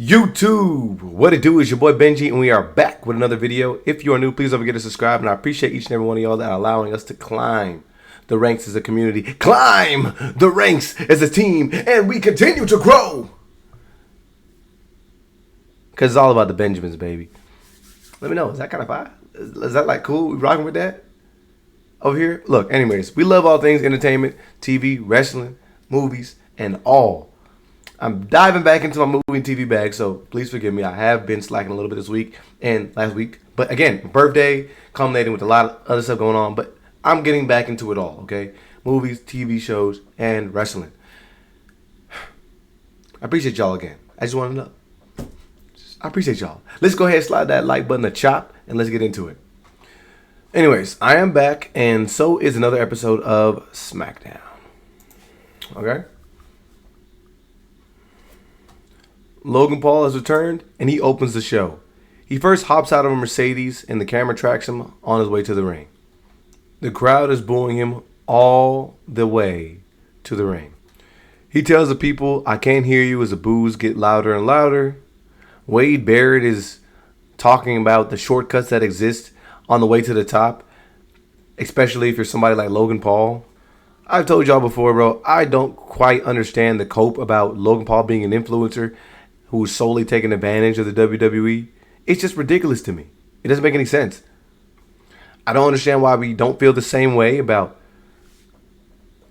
YouTube, what it do is your boy Benji, and we are back with another video. If you are new, please don't forget to subscribe, and I appreciate each and every one of y'all that are allowing us to climb the ranks as a community, climb the ranks as a team, and we continue to grow. Because it's all about the Benjamins, baby. Let me know, is that kind of fire? Is that like cool? We rocking with that over here? Look, anyways, we love all things entertainment, TV, wrestling, movies, and all. I'm diving back into my movie and TV bag, so please forgive me. I have been slacking a little bit this week and last week. But again, birthday, culminating with a lot of other stuff going on. But I'm getting back into it all, okay? Movies, TV shows, and wrestling. I appreciate y'all again. I just want to know. I appreciate y'all. Let's go ahead and slide that like button to chop, and let's get into it. Anyways, I am back, and so is another episode of Smackdown. Okay? Logan Paul has returned, and he opens the show. He first hops out of a Mercedes, and the camera tracks him on his way to the ring. The crowd is booing him all the way to the ring. He tells the people, "I can't hear you," as the boos get louder and louder. Wade Barrett is talking about the shortcuts that exist on the way to the top, especially if you're somebody like Logan Paul. I've told y'all before, bro, I don't quite understand the cope about Logan Paul being an influencer who's solely taking advantage of the WWE. It's just ridiculous to me. It doesn't make any sense. I don't understand why we don't feel the same way about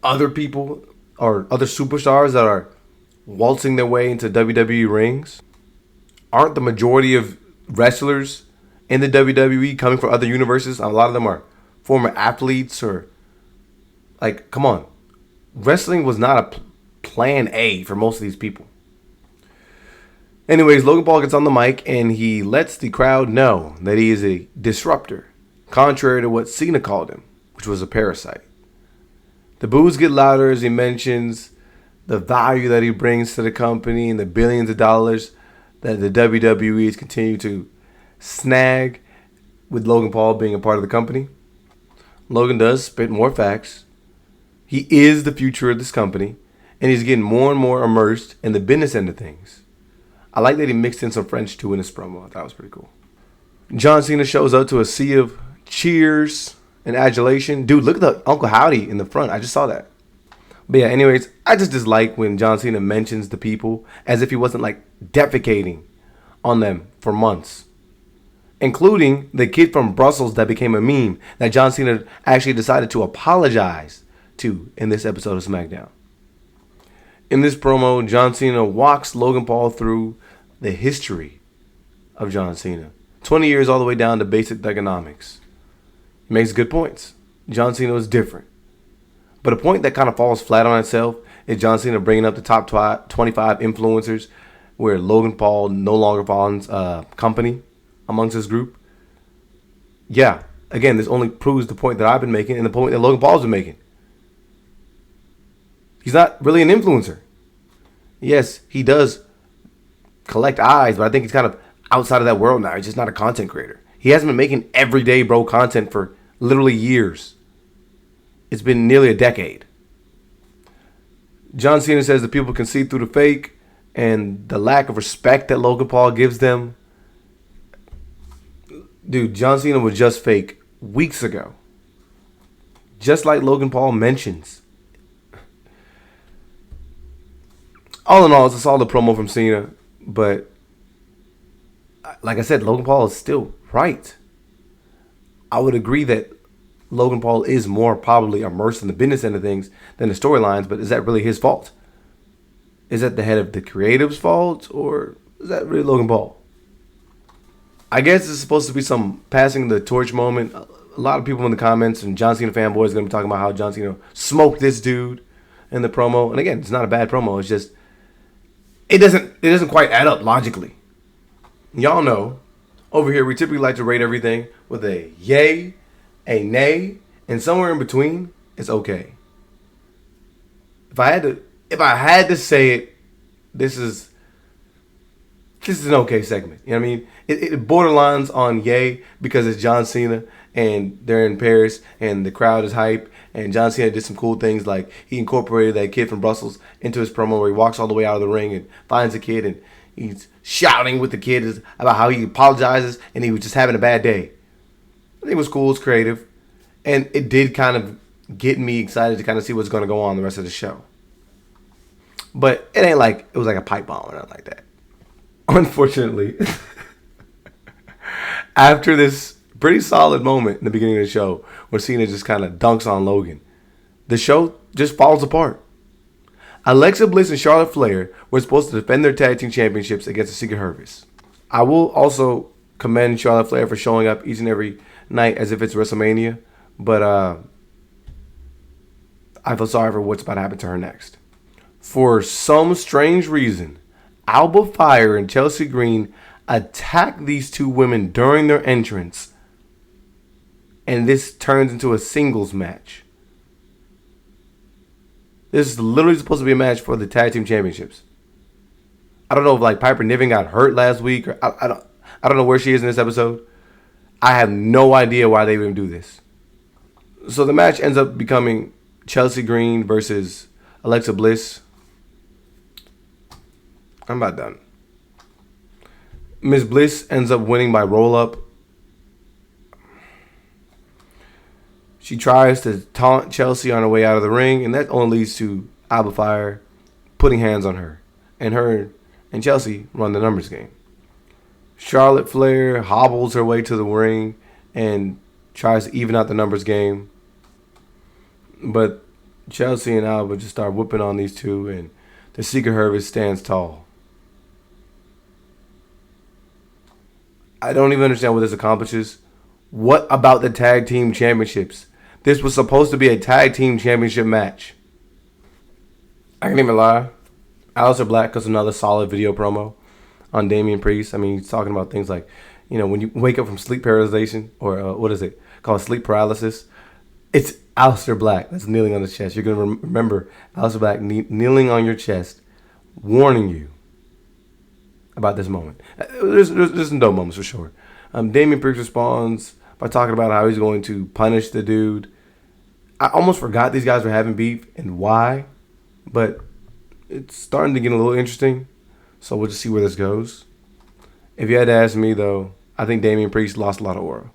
other people or other superstars that are waltzing their way into WWE rings. Aren't the majority of wrestlers in the WWE coming from other universes? A lot of them are former athletes or, like, come on. Wrestling was not a plan A for most of these people. Anyways, Logan Paul gets on the mic and he lets the crowd know that he is a disruptor, contrary to what Cena called him, which was a parasite. The boos get louder as he mentions the value that he brings to the company and the billions of dollars that the WWE has continued to snag with Logan Paul being a part of the company. Logan does spit more facts. He is the future of this company, and he's getting more and more immersed in the business end of things. I like that he mixed in some French too in his promo. I thought it was pretty cool. John Cena shows up to a sea of cheers and adulation. Dude, look at the Uncle Howdy in the front. I just saw that. But yeah, anyways, I just dislike when John Cena mentions the people as if he wasn't like defecating on them for months. Including the kid from Brussels that became a meme that John Cena actually decided to apologize to in this episode of SmackDown. In this promo, John Cena walks Logan Paul through the history of John Cena. 20 years all the way down to basic economics. He makes good points. John Cena is different. But a point that kind of falls flat on itself is John Cena bringing up the top 25 influencers where Logan Paul no longer follows company amongst his group. Yeah, again, this only proves the point that I've been making and the point that Logan Paul's been making. He's not really an influencer. Yes, he does collect eyes, but I think he's kind of outside of that world now. He's just not a content creator. He hasn't been making everyday bro content for literally years. It's been nearly a decade. John Cena says the people can see through the fake and the lack of respect that Logan Paul gives them. Dude, John Cena was just fake weeks ago. Just like Logan Paul mentions. All in all, it's a solid promo from Cena, but like I said, Logan Paul is still right. I would agree that Logan Paul is more probably immersed in the business end of things than the storylines, but is that really his fault? Is that the head of the creative's fault, or is that really Logan Paul? I guess it's supposed to be some passing the torch moment. A lot of people in the comments and John Cena fanboys are going to be talking about how John Cena smoked this dude in the promo. And again, it's not a bad promo. It's just it doesn't quite add up logically. Y'all know, over here we typically like to rate everything with a yay, a nay, and somewhere in between, it's okay. If I had to say it, this is an okay segment. You know what I mean? It borderlines on yay because it's John Cena and they're in Paris and the crowd is hype and John Cena did some cool things like he incorporated that kid from Brussels into his promo where he walks all the way out of the ring and finds a kid and He's shouting with the kid about how he apologizes and he was just having a bad day. I think it was cool. It's creative. And it did kind of get me excited to kind of see what's going to go on the rest of the show. But it ain't like it was like a pipe bomb or nothing like that. Unfortunately, after this pretty solid moment in the beginning of the show where Cena just kind of dunks on Logan, the show just falls apart. Alexa Bliss and Charlotte Flair were supposed to defend their tag team championships against the Secret Hervice. I will also commend Charlotte Flair for showing up each and every night as if it's WrestleMania, but I feel sorry for what's about to happen to her next. For some strange reason, Alba Fire and Chelsea Green attack these two women during their entrance, and this turns into a singles match. This is literally supposed to be a match for the tag team championships. I don't know if like Piper Niven got hurt last week, or I don't know where she is in this episode. I have no idea why they even do this. So the match ends up becoming Chelsea Green versus Alexa Bliss. I'm about done. Miss Bliss ends up winning by roll-up. She tries to taunt Chelsea on her way out of the ring, and that only leads to Alba Fire putting hands on her. And her and Chelsea run the numbers game. Charlotte Flair hobbles her way to the ring and tries to even out the numbers game. But Chelsea and Alba just start whooping on these two, and the Secret Hervice stands tall. I don't even understand what this accomplishes. What about the tag team championships? This was supposed to be a tag team championship match. I can't even lie. Aleister Black does another solid video promo on Damian Priest. I mean, he's talking about things like, you know, when you wake up from sleep paralyzation, or what is it called, sleep paralysis. It's Aleister Black that's kneeling on the chest. You're going to remember Aleister Black kneeling on your chest, warning you about this moment. There's some dope moments for sure. Damian Priest responds by talking about how he's going to punish the dude. I almost forgot these guys were having beef and why, but it's starting to get a little interesting. So we'll just see where this goes. If you had to ask me, though, I think Damian Priest lost a lot of aura.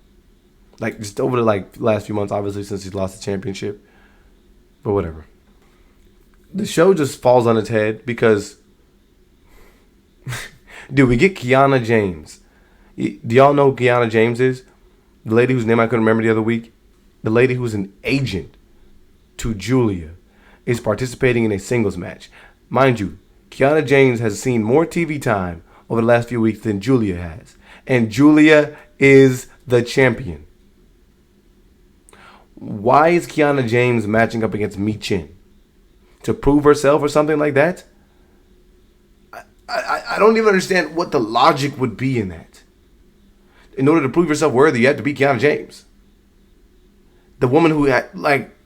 Like, just over the last few months, obviously, since he's lost the championship. But whatever. The show just falls on its head because, dude, we get KIANA James. Do y'all know who KIANA James is? The lady whose name I couldn't remember the other week. The lady who's an agent to Julia is participating in a singles match. Mind you, KIANA James has seen more TV time over the last few weeks than Julia has. And Julia is the champion. Why is KIANA James matching up against MICHIN? To prove herself or something like that? I don't even understand what the logic would be in that. In order to prove yourself worthy, you have to beat KIANA James. The woman who had,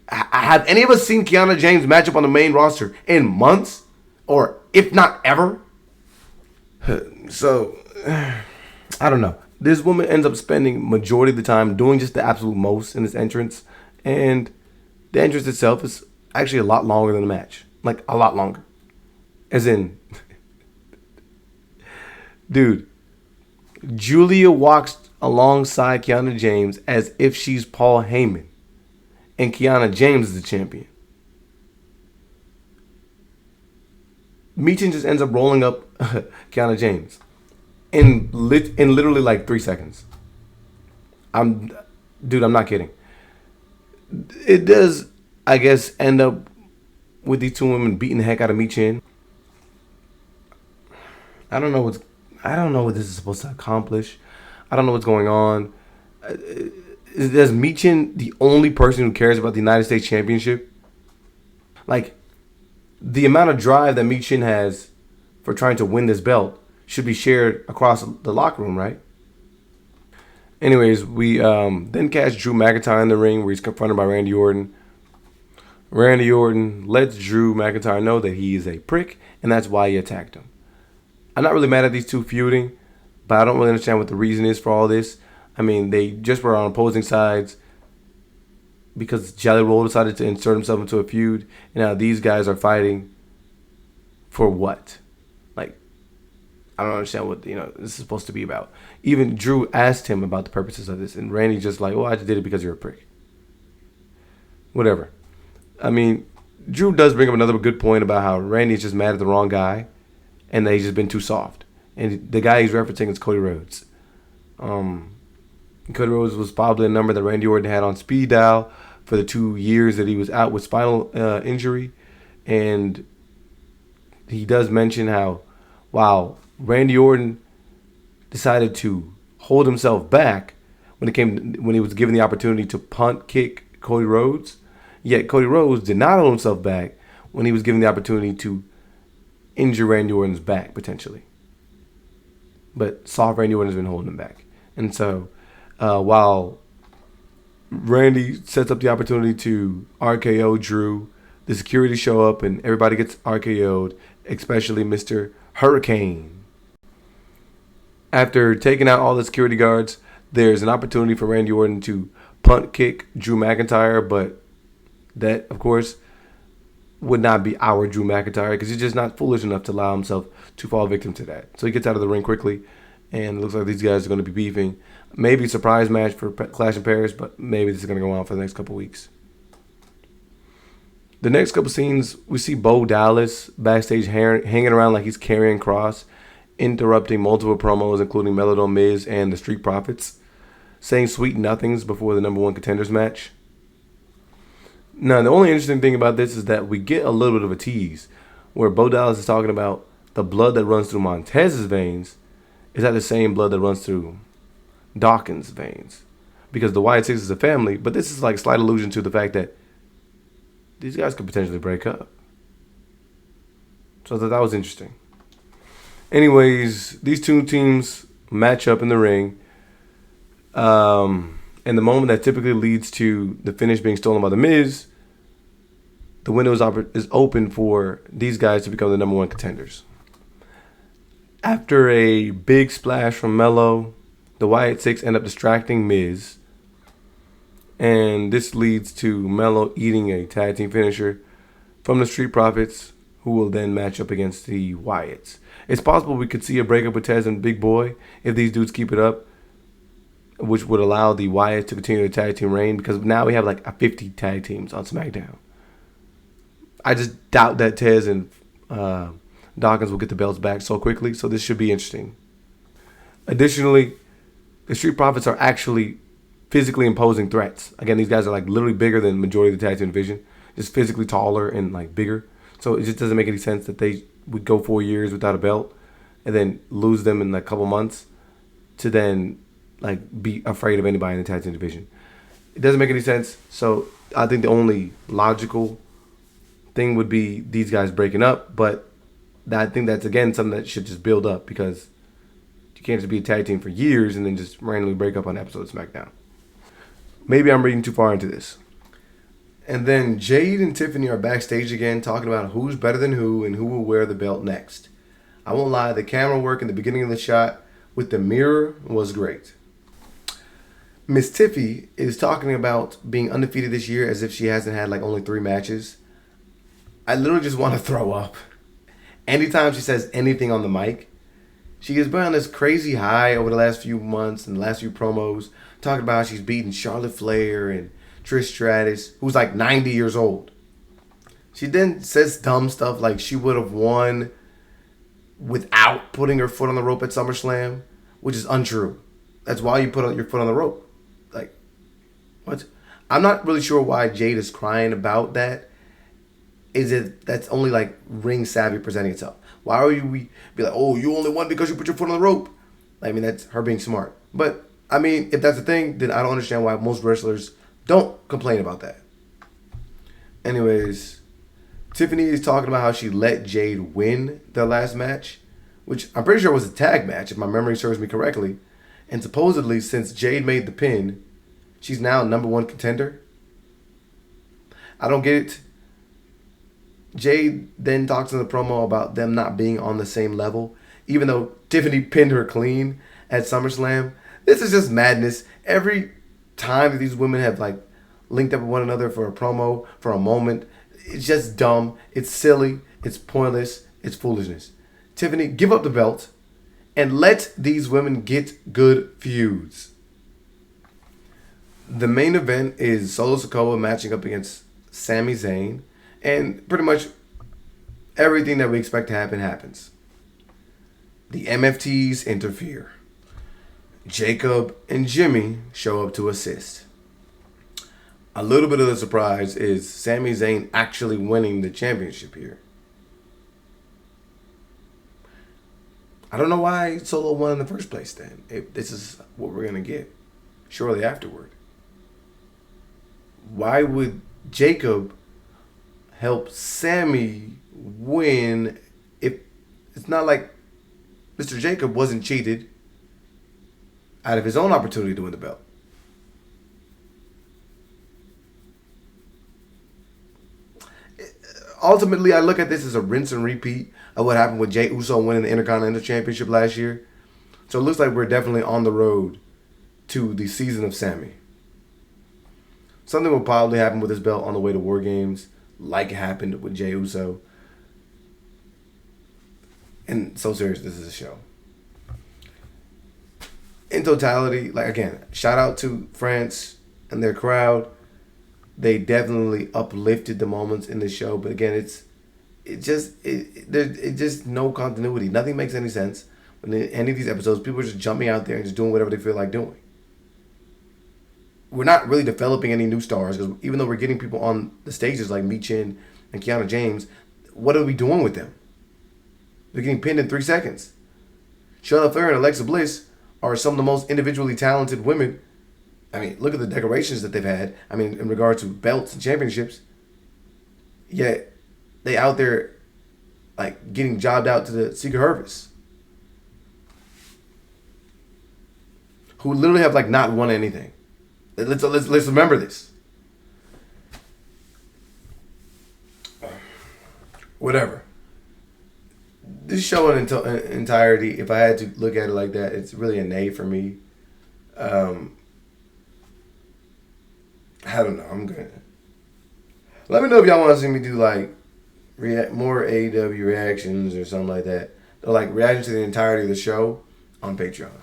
have any of us seen KIANA James match up on the main roster in months? Or if not ever? So, I don't know. This woman ends up spending majority of the time doing just the absolute most in this entrance. And the entrance itself is actually a lot longer than the match. Like, a lot longer. As in, dude, Julia walks alongside KIANA James as if she's Paul Heyman. And KIANA James is the champion. Michin just ends up rolling up KIANA James in literally like 3 seconds. I'm not kidding. It does, I guess, end up with these two women beating the heck out of Michin. I don't know what this is supposed to accomplish. I don't know what's going on. Is Michin the only person who cares about the United States Championship? Like, the amount of drive that Michin has for trying to win this belt should be shared across the locker room, right? Anyways, we then catch Drew McIntyre in the ring where he's confronted by Randy Orton. Randy Orton lets Drew McIntyre know that he is a prick, and that's why he attacked him. I'm not really mad at these two feuding, but I don't really understand what the reason is for all this. I mean, they just were on opposing sides because Jelly Roll decided to insert himself into a feud, and now these guys are fighting for what? Like, I don't understand what this is supposed to be about. Even Drew asked him about the purposes of this, and Randy just like, I just did it because you're a prick. Whatever. I mean, Drew does bring up another good point about how Randy's just mad at the wrong guy, and that he's just been too soft. And the guy he's referencing is Cody Rhodes. Cody Rhodes was probably a number that Randy Orton had on speed dial for the 2 years that he was out with spinal injury. And he does mention how, while Randy Orton decided to hold himself back when he was given the opportunity to punt kick Cody Rhodes, yet Cody Rhodes did not hold himself back when he was given the opportunity to injure Randy Orton's back potentially. But soft Randy Orton has been holding him back. And so while Randy sets up the opportunity to RKO Drew, the security show up and everybody gets RKO'd, especially Mr. Hurricane. After taking out all the security guards, there's an opportunity for Randy Orton to punt kick Drew McIntyre, but that, of course, would not be our Drew McIntyre because he's just not foolish enough to allow himself to fall victim to that. So he gets out of the ring quickly, and it looks like these guys are going to be beefing. Maybe a surprise match for Clash in Paris, but maybe this is going to go on for the next couple weeks. The next couple scenes, we see Bo Dallas backstage hanging around like he's carrying Cross, interrupting multiple promos, including MELO, Miz, and the Street Profits, saying sweet nothings before the number one contenders match. Now, the only interesting thing about this is that we get a little bit of a tease where Bo Dallas is talking about the blood that runs through Montez's veins is that the same blood that runs through Dawkins' veins. Because the Wyatt Six is a family, but this is like a slight allusion to the fact that these guys could potentially break up. So I thought that was interesting. Anyways, these two teams match up in the ring. And the moment that typically leads to the finish being stolen by The Miz, the window is open for these guys to become the number one contenders. After a big splash from MELO, the Wyatt Six end up distracting Miz. And this leads to MELO eating a tag team finisher from the Street Profits, who will then match up against the Wyatts. It's possible we could see a breakup with Tez and Big Boy if these dudes keep it up, which would allow the Wyatts to continue the tag team reign, because now we have like 50 tag teams on SmackDown. I just doubt that Tez and Dawkins will get the belts back so quickly, so this should be interesting. Additionally, the Street Profits are actually physically imposing threats. Again, these guys are like literally bigger than the majority of the tag team division, just physically taller and like bigger. So it just doesn't make any sense that they would go 4 years without a belt and then lose them in like a couple months to then like be afraid of anybody in the tag team division. It doesn't make any sense. So I think the only logical thing would be these guys breaking up, but I think that's again something that should just build up, because you can't just be a tag team for years and then just randomly break up on an episode of SmackDown. Maybe I'm reading too far into this. And then Jade and Tiffany are backstage again talking about who's better than who and who will wear the belt next. I won't lie, the camera work in the beginning of the shot with the mirror was great. Miss Tiffy is talking about being undefeated this year as if she hasn't had like only 3 matches. I literally just want to throw up. Anytime she says anything on the mic, she has been on this crazy high over the last few months and the last few promos, talking about how she's beaten Charlotte Flair and Trish Stratus, who's like 90 years old. She then says dumb stuff like she would have won without putting her foot on the rope at SummerSlam, which is untrue. That's why you put your foot on the rope. Like, what? I'm not really sure why Jade is crying about that. That's only like ring savvy presenting itself. Why are we be like, oh, you only won because you put your foot on the rope? I mean, that's her being smart. But, I mean, if that's the thing, then I don't understand why most wrestlers don't complain about that. Anyways, Tiffany is talking about how she let Jade win the last match, which I'm pretty sure was a tag match, if my memory serves me correctly. And supposedly, since Jade made the pin, she's now number one contender. I don't get it. Jade then talks in the promo about them not being on the same level, even though Tiffany pinned her clean at SummerSlam. This is just madness. Every time that these women have like linked up with one another for a promo, for a moment, it's just dumb. It's silly. It's pointless. It's foolishness. Tiffany, give up the belt. and let these women get good feuds. The main event is Solo Sikoa matching up against Sami Zayn, and pretty much everything that we expect to happen happens. The MFTs interfere. Jacob and Jimmy show up to assist. A little bit of the surprise is Sami Zayn actually winning the championship here. I don't know why Solo won in the first place then, if this is what we're going to get shortly afterward. Why would Jacob help Sami win if it's not like Mr. Jacob wasn't cheated out of his own opportunity to win the belt? Ultimately, I look at this as a rinse and repeat of what happened with Jey Uso winning the Intercontinental Championship last year. So it looks like we're definitely on the road to the season of Sami. Something will probably happen with this belt on the way to War Games, like it happened with Jey Uso. And so serious, this is a show. In totality, like again, shout out to France and their crowd. They definitely uplifted the moments in the show, but again, it's just no continuity. Nothing makes any sense. When in any of these episodes, people are just jumping out there and just doing whatever they feel like doing. We're not really developing any new stars, because even though we're getting people on the stages like MICHIN and KIANA James, what are we doing with them? They're getting pinned in 3 seconds. Charlotte Flair and Alexa Bliss are some of the most individually talented women. I mean, look at the decorations that they've had. I mean, in regard to belts and championships. Yet, they out there, like, getting jobbed out to the Secret HERVICE, who literally have, like, not won anything. Let's remember this. Whatever. This show in entirety, if I had to look at it like that, it's really an A for me. I don't know. I'm good. Let me know if y'all want to see me do like more AEW reactions or something like that. Or like reactions to the entirety of the show on Patreon.